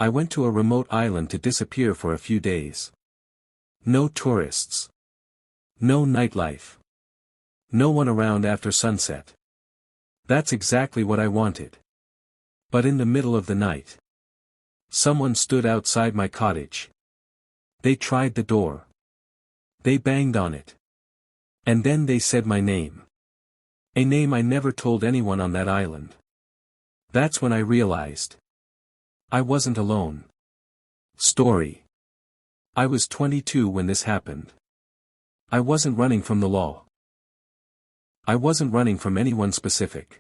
I went to a remote island to disappear for a few days. No tourists. No nightlife. No one around after sunset. That's exactly what I wanted. But in the middle of the night, someone stood outside my cottage. They tried the door. They banged on it. And then they said my name. A name I never told anyone on that island. That's when I realized I wasn't alone. Story. I was 22 when this happened. I wasn't running from the law. I wasn't running from anyone specific.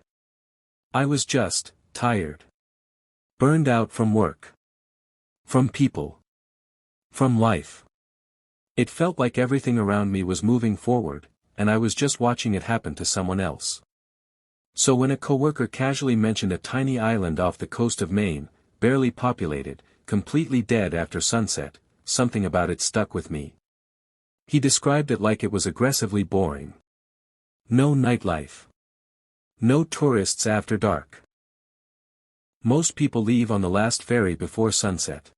I was just tired. Burned out from work. From people. From life. It felt like everything around me was moving forward, and I was just watching it happen to someone else. So when a coworker casually mentioned a tiny island off the coast of Maine, barely populated, completely dead after sunset, something about it stuck with me. He described it like it was aggressively boring. No nightlife. No tourists after dark. Most people leave on the last ferry before sunset.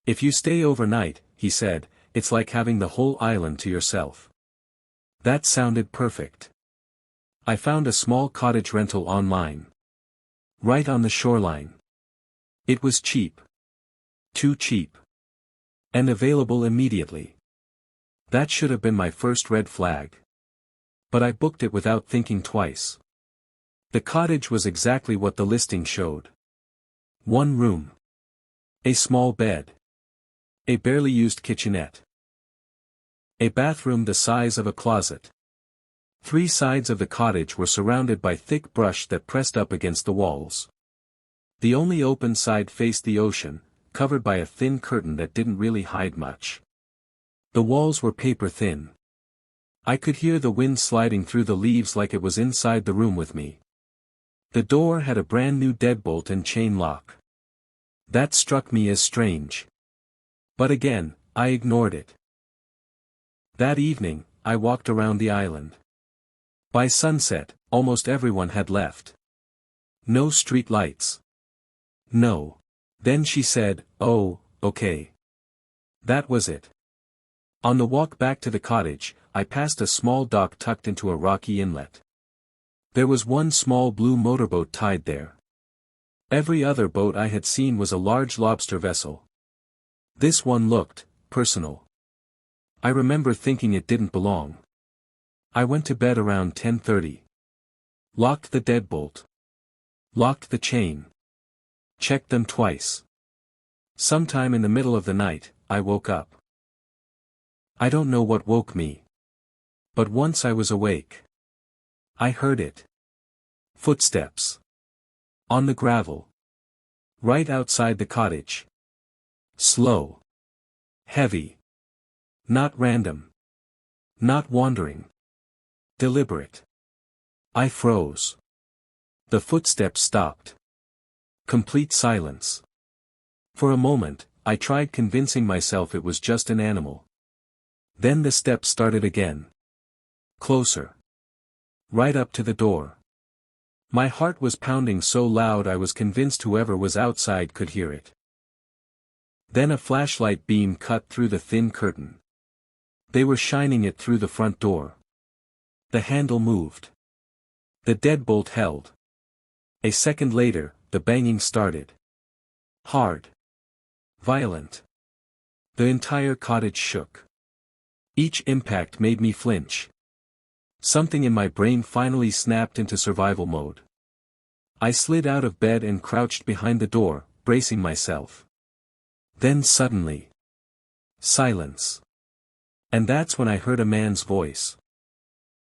If you stay overnight, he said, it's like having the whole island to yourself. That sounded perfect. I found a small cottage rental online. Right on the shoreline. It was cheap. Too cheap. And available immediately. That should have been my first red flag. But I booked it without thinking twice. The cottage was exactly what the listing showed. One room. A small bed. A barely used kitchenette. A bathroom the size of a closet. 3 sides of the cottage were surrounded by thick brush that pressed up against the walls. The only open side faced the ocean, covered by a thin curtain that didn't really hide much. The walls were paper thin. I could hear the wind sliding through the leaves like it was inside the room with me. The door had a brand new deadbolt and chain lock. That struck me as strange. But again, I ignored it. That evening, I walked around the island. By sunset, almost everyone had left. No street lights. No. Then she said, "Oh, okay." That was it. On the walk back to the cottage, I passed a small dock tucked into a rocky inlet. There was one small blue motorboat tied there. Every other boat I had seen was a large lobster vessel. This one looked personal. I remember thinking it didn't belong. I went to bed around 10:30. Locked the deadbolt. Locked the chain. Checked them twice. Sometime in the middle of the night, I woke up. I don't know what woke me. But once I was awake, I heard it. Footsteps. On the gravel. Right outside the cottage. Slow. Heavy. Not random. Not wandering. Deliberate. I froze. The footsteps stopped. Complete silence. For a moment, I tried convincing myself it was just an animal. Then the steps started again. Closer. Right up to the door. My heart was pounding so loud I was convinced whoever was outside could hear it. Then a flashlight beam cut through the thin curtain. They were shining it through the front door. The handle moved. The deadbolt held. A second later, the banging started. Hard. Violent. The entire cottage shook. Each impact made me flinch. Something in my brain finally snapped into survival mode. I slid out of bed and crouched behind the door, bracing myself. Then suddenly, silence. And that's when I heard a man's voice.